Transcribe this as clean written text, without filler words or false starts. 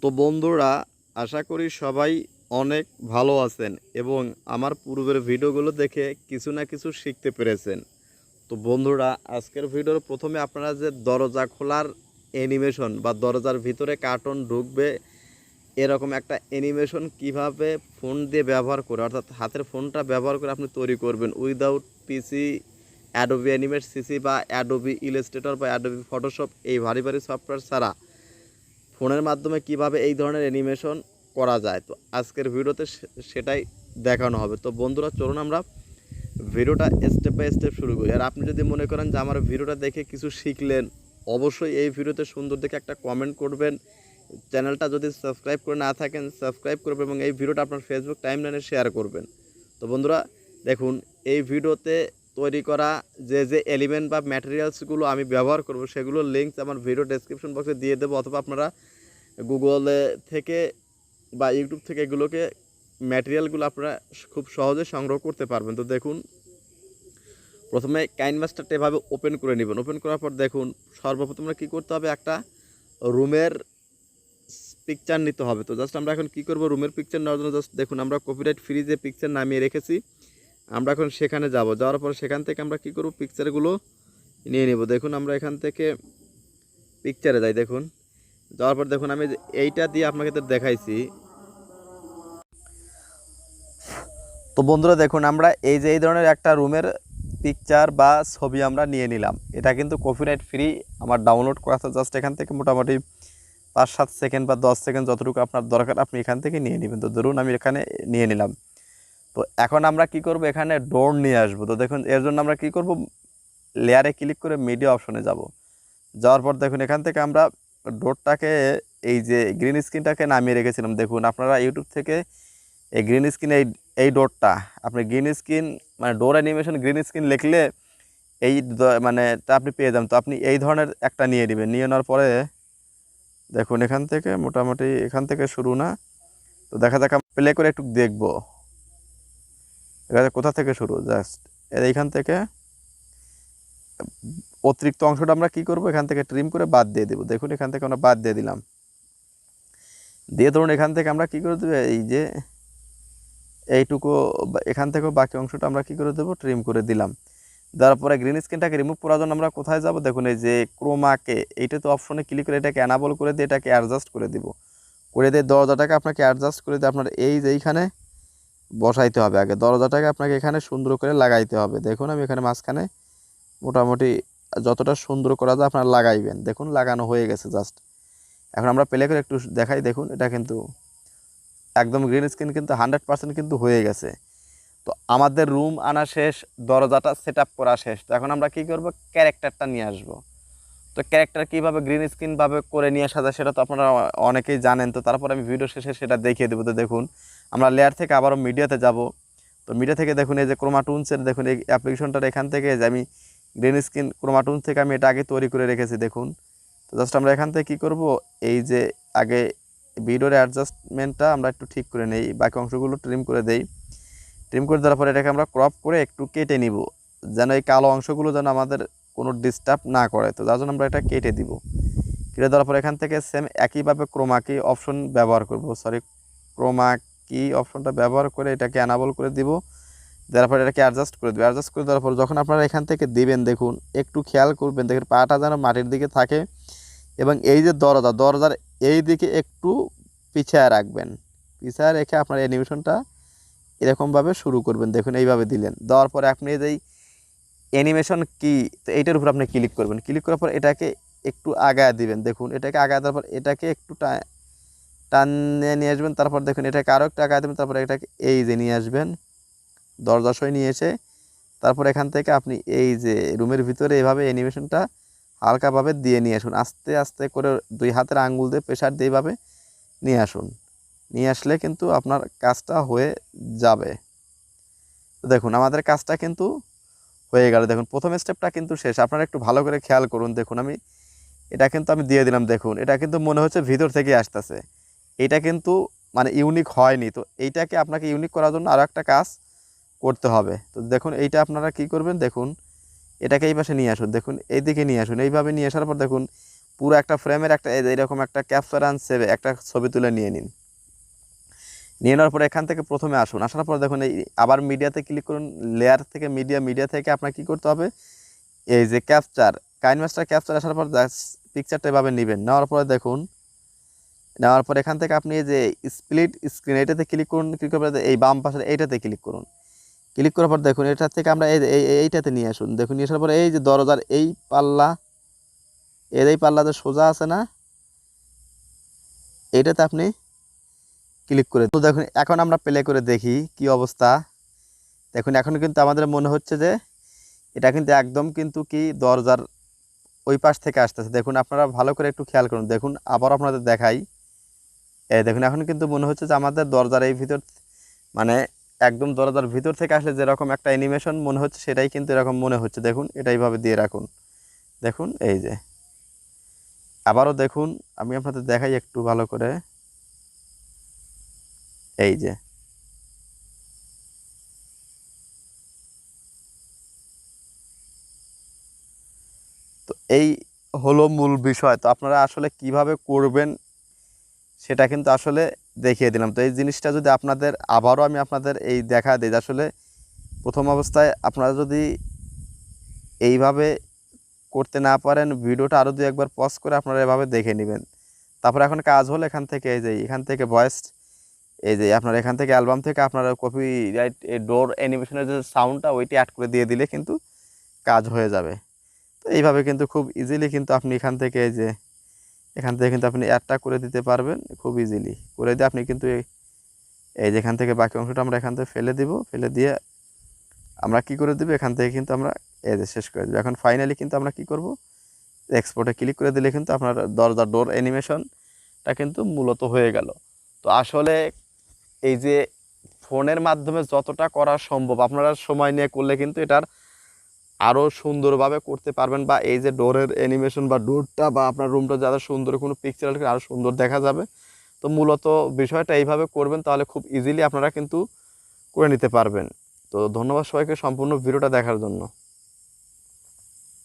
তো বন্ধুরা, আশা করি সবাই অনেক ভালো আছেন এবং আমার পূর্বের ভিডিওগুলো দেখে কিছু না কিছু শিখতে পেরেছেন। তো বন্ধুরা, আজকের ভিডিওর প্রথমে আপনারা যে দরজা খোলার অ্যানিমেশন বা দরজার ভিতরে কার্টুন ঢুকবে এরকম একটা অ্যানিমেশন কিভাবে ফোন দিয়ে ব্যবহার করে, অর্থাৎ হাতের ফোনটা ব্যবহার করে আপনি তৈরি করবেন উইদাউট পিসি, অ্যাডোবি অ্যানিমেট সিসি বা অ্যাডোবি ইলাস্ট্রেটর বা অ্যাডোবি ফটোশপ এই ভারী ভারী সফটওয়্যার ছাড়া ফোনের মাধ্যমে কিভাবে এই ধরনের অ্যানিমেশন করা যায়। তো আজকের ভিডিওতে সেটাই দেখানো হবে। তো বন্ধুরা, চলুন আমরা ভিডিওটা স্টেপ বাই স্টেপ শুরু করি। আর আপনি যদি মনে করেন যে আমার ভিডিওটা দেখে কিছু শিখলেন, অবশ্যই এই ভিডিওতে সুন্দর দেখে একটা কমেন্ট করবেন। চ্যানেলটা যদি সাবস্ক্রাইব করে না থাকেন সাবস্ক্রাইব করবেন এবং এই ভিডিওটা আপনার ফেসবুক টাইমলাইনে শেয়ার করবেন। তো বন্ধুরা দেখুন, এই ভিডিওতে তৈরি করা যে এলিমেন্ট বা ম্যাটেরিয়ালসগুলো আমি ব্যবহার করব সেগুলোর লিঙ্কস আমার ভিডিও ডেসক্রিপশন বক্সে দিয়ে দেবো, অথবা আপনারা গুগলে থেকে বা ইউটিউব থেকে এগুলোকে ম্যাটেরিয়ালগুলো আপনারা খুব সহজে সংগ্রহ করতে পারবেন। তো দেখুন, প্রথমে কাইনভাসটা এভাবে ওপেন করে নেবেন। ওপেন করার পর দেখুন, সর্বপ্রথম কী করতে হবে, একটা রুমের পিকচার নিতে হবে। তো জাস্ট আমরা এখন কী করব, রুমের পিকচার নেওয়ার জন্য জাস্ট দেখুন আমরা কপিরাইট ফ্রি যে পিকচার নামিয়ে রেখেছি, আমরা এখন সেখানে যাব। যাওয়ার পর সেখান থেকে আমরা কী করব, পিকচারগুলো নিয়ে নেব। দেখুন আমরা এখান থেকে পিকচারে যাই। দেখুন যাওয়ার পর দেখুন আমি এইটা দিয়ে আপনাকে তো দেখাইছি। তো বন্ধুরা দেখুন, আমরা এই ধরনের একটা রুমের পিকচার বা ছবি আমরা নিয়ে নিলাম। এটা কিন্তু কপিরাইট ফ্রি, আমার ডাউনলোড করা আছে। জাস্ট এখান থেকে মোটামুটি 5-7 সেকেন্ড বা 10 সেকেন্ড যতটুকু আপনার দরকার আপনি এখান থেকে নিয়ে নেবেন। তো ধরুন আমি এখানে নিয়ে নিলাম। তো এখন আমরা কি করব, এখানে ডোর নিয়ে আসবো। তো দেখুন এর জন্য আমরা কি করব, লেয়ারে ক্লিক করে মিডিয়া অপশনে যাব। যাওয়ার পর দেখুন এখান থেকে আমরা ডোরটাকে, এই যে গ্রিন স্ক্রিনটাকে নামিয়ে রেখেছিলাম। দেখুন আপনারা ইউটিউব থেকে এই গ্রিন স্ক্রিন, এই ডোরটা আপনি গ্রিন স্ক্রিন মানে ডোর অ্যানিমেশন গ্রিন স্ক্রিন লিখলে এই মানে তা আপনি পেয়ে যাবেন। তো আপনি এই ধরনের একটা নিয়ে নেবেন। নিয়ে নেওয়ার পরে দেখুন এখান থেকে মোটামুটি এখান থেকে শুরু না, তো দেখা যাক প্লে করে একটু দেখবো কোথা থেকে শুরু। জাস্ট এইখান থেকে অতিরিক্ত অংশটা আমরা কি করব, এখান থেকে ট্রিম করে বাদ দিয়ে দেবো। দেখুন এখান থেকে আমরা বাদ দিয়ে দিলাম। দিয়ে ধরুন এখান থেকে আমরা কি করে দেবো, এই যে এইটুকু এখান থেকেও বাকি অংশটা আমরা কি করে দেবো, ট্রিম করে দিলাম। দেওয়ার পরে গ্রিন স্ক্রিনটাকে রিমুভ করার জন্য আমরা কোথায় যাব, দেখুন এই যে ক্রোমাকে, এইটা তো অপশনে ক্লিক করে এটাকে অ্যানাবল করে দিয়ে এটাকে অ্যাডজাস্ট করে দিব। করে দিয়ে দরজাটাকে আপনাকে অ্যাডজাস্ট করে দিয়ে আপনার এই যে এইখানে বসাইতে হবে। আগে দরজাটাকে আপনাকে এখানে সুন্দর করে লাগাইতে হবে। দেখুন আমি এখানে মাঝখানে মোটামুটি যতটা সুন্দর করা যায় আপনারা লাগাইবেন। দেখুন লাগানো হয়ে গেছে। জাস্ট এখন আমরা প্লে করে একটু দেখাই। দেখুন এটা কিন্তু একদম গ্রিন স্ক্রিন কিন্তু 100% কিন্তু হয়ে গেছে। তো আমাদের রুম আনা শেষ, দরজাটা সেট আপ করা শেষ। তো এখন আমরা কী করব, ক্যারেক্টারটা নিয়ে আসবো। তো ক্যারেক্টার কীভাবে গ্রিন স্ক্রিনভাবে করে নিয়ে আসা যায় সেটা তো আপনারা অনেকেই জানেন। তো তারপর আমি ভিডিও শেষে সেটা দেখিয়ে দেবো। তো দেখুন আমরা লেয়ার থেকে আবারও মিডিয়াতে যাব। তো মিডিয়া থেকে দেখুন এই যে ক্রোমাটুনসের দেখুন এই অ্যাপ্লিকেশনটার এখান থেকে যে আমি গ্রিন স্ক্রিন ক্রোমাটুন থেকে আমি এটা আগে তৈরি করে রেখেছি। দেখুন তো জাস্ট আমরা এখান থেকে কী করব, এই যে আগে ভিডিওর অ্যাডজাস্টমেন্টটা আমরা একটু ঠিক করে নেই, বাকি অংশগুলো ট্রিম করে দেই। ট্রিম করে দেওয়ার পরে এটাকে আমরা ক্রপ করে একটু কেটে নিব, যেন এই কালো অংশগুলো যেন আমাদের কোনো ডিস্টার্ব না করে। তো যার জন্য আমরা এটা কেটে দিব। কেটে দেওয়ার পর এখান থেকে সেম একইভাবে ক্রোমা কি অপশন ব্যবহার করব, ক্রোমা কি অপশনটা ব্যবহার করে এটাকে অ্যানাবল করে দিব। দেওয়ার পর এটাকে অ্যাডজাস্ট করে দেবো। অ্যাডজাস্ট করে দেওয়ার পর যখন আপনারা এখান থেকে দিবেন, দেখুন একটু খেয়াল করবেন, দেখেন পাটা যেন মাটির দিকে থাকে এবং এই যে দরজার এই দিকে একটু পিছিয়ে রাখবেন। পিছিয়ে রেখে আপনার অ্যানিমেশনটা এরকমভাবে শুরু করবেন। দেখুন এইভাবে দিলেন। দেওয়ার পরে আপনি যেই অ্যানিমেশন কি, তো এইটার উপর আপনি ক্লিক করবেন। ক্লিক করার পর এটাকে একটু আগায় দিবেন। দেখুন এটাকে আগায় দেওয়ার পর এটাকে একটু টানিয়ে নিয়ে আসবেন। তারপর দেখুন এটাকে আরও একটু আগায় দেবেন। তারপর এটাকে এই যে নিয়ে আসবেন, দরজা সই নিয়ে এসে তারপর এখান থেকে আপনি এই যে রুমের ভিতরে এইভাবে অ্যানিমেশনটা হালকাভাবে দিয়ে নিয়ে আসুন। আস্তে আস্তে করে 2 হাতের আঙ্গুল দিয়ে প্রেশার দিয়ে এইভাবে নিয়ে আসুন। নিয়ে আসলে কিন্তু আপনার কাজটা হয়ে যাবে। তো দেখুন আমাদের কাজটা কিন্তু হয়ে গেল। দেখুন প্রথম স্টেপটা কিন্তু শেষ। আপনারা একটু ভালো করে খেয়াল করুন। দেখুন এটা কিন্তু আমি দিয়ে দিলাম। দেখুন এটা কিন্তু মনে হচ্ছে ভিতর থেকে আসতেছে। এটা কিন্তু মানে ইউনিক হয়নি। তো এইটাকে আপনাকে ইউনিক করার জন্য আরও একটা কাজ করতে হবে। তো দেখুন এইটা আপনারা কি করবেন, দেখুন এটাকে এই পাশে নিয়ে আসুন। দেখুন এইদিকে নিয়ে আসুন। এইভাবে নিয়ে আসার পর দেখুন পুরো একটা ফ্রেমের একটা এইরকম একটা ক্যাপচার আনছে একটা ছবি তুলে নিয়ে নিন। নিয়ে নেওয়ার পরে এখান থেকে প্রথমে আসুন, আসার পর দেখুন এই আবার মিডিয়াতে ক্লিক করুন, লেয়ার থেকে মিডিয়া থেকে আপনার কী করতে হবে, এই যে ক্যাপচার কাইনমাস্টার ক্যাপচার আসার পর পিকচারটা এভাবে নেবেন। নেওয়ার পরে দেখুন, নেওয়ার পর এখান থেকে আপনি এই যে স্প্লিট স্ক্রিন এটাতে ক্লিক করুন, ক্লিক করার পর এই বাম পাশের এইটাতে ক্লিক করুন। ক্লিক করার পর দেখুন এটার থেকে আমরা এইটাতে নিয়ে আসুন। দেখুন নিয়ে আসার পরে এই যে দরজার এই পাল্লা, এই পাল্লাতে সোজা আছে না, এইটাতে আপনি ক্লিক করে তো দেখুন এখন আমরা প্লে করে দেখি কি অবস্থা। দেখুন এখন কিন্তু আমাদের মনে হচ্ছে যে এটা কিন্তু একদম কিন্তু কি দরজার ওই পাশ থেকে আসতেছে। দেখুন আপনারা ভালো করে একটু খেয়াল করুন, দেখুন আবার আপনাদের দেখাই, এই দেখুন এখন কিন্তু মনে হচ্ছে যে আমাদের দরজার এই ভিতর মানে একদম দরজার ভিতর থেকে আসলে যেরকম একটা অ্যানিমেশন মনে হচ্ছে সেটাই কিন্তু এরকম মনে হচ্ছে। দেখুন এটা এইভাবে দিয়ে রাখুন, দেখুন এই যে আবারও দেখুন, আমি আপনাদের দেখাই একটু ভালো করে, এই যে তো এই হলো মূল বিষয়। তো আপনারা আসলে কিভাবে করবেন সেটা কিন্তু আসলে দেখিয়ে দিলাম। তো এই জিনিসটা যদি আপনাদের আবারও আমি আপনাদের এই দেখা দিই, আসলে প্রথম অবস্থায় আপনারা যদি এইভাবে করতে না পারেন ভিডিওটা আরও দু একবার পজ করে আপনারা এভাবে দেখে নেবেন। তারপর এখন কাজ হলো এখান থেকে এই যে এখান থেকে ভয়েস, এই যে আপনার এখান থেকে অ্যালবাম থেকে আপনারা কপিরাইট ডোর অ্যানিমেশনের যে সাউন্ডটা ওইটি অ্যাড করে দিয়ে দিলে কিন্তু কাজ হয়ে যাবে। তো এইভাবে কিন্তু খুব ইজিলি কিন্তু আপনি এখান থেকে এই যে এখান থেকে কিন্তু আপনি অ্যাডটা করে দিতে পারবেন খুব ইজিলি করে দিয়ে আপনি কিন্তু এই যে এখান থেকে বাকি অংশটা আমরা এখান থেকে ফেলে দিব, ফেলে দিয়ে আমরা কি করে দেবো এখান থেকে কিন্তু আমরা এই যে শেষ করে দেবো। এখন ফাইনালি কিন্তু আমরা কি করব, এক্সপোর্টে ক্লিক করে দিলে কিন্তু আপনার দরজা ডোর অ্যানিমেশনটা কিন্তু মূলত হয়ে গেল। তো আসলে এই যে ফোনের মাধ্যমে যতটা করা সম্ভব আপনারা সময় নিয়ে করলে কিন্তু এটার আরও সুন্দরভাবে করতে পারবেন, বা এই যে ডোরের অ্যানিমেশন বা ডোরটা বা আপনার রুমটা যাতে সুন্দর কোনো পিকচার আরও সুন্দর দেখা যাবে। তো মূলত বিষয়টা এইভাবে করবেন, তাহলে খুব ইজিলি আপনারা কিন্তু করে নিতে পারবেন। তো ধন্যবাদ সবাইকে সম্পূর্ণ ভিডিওটা দেখার জন্য।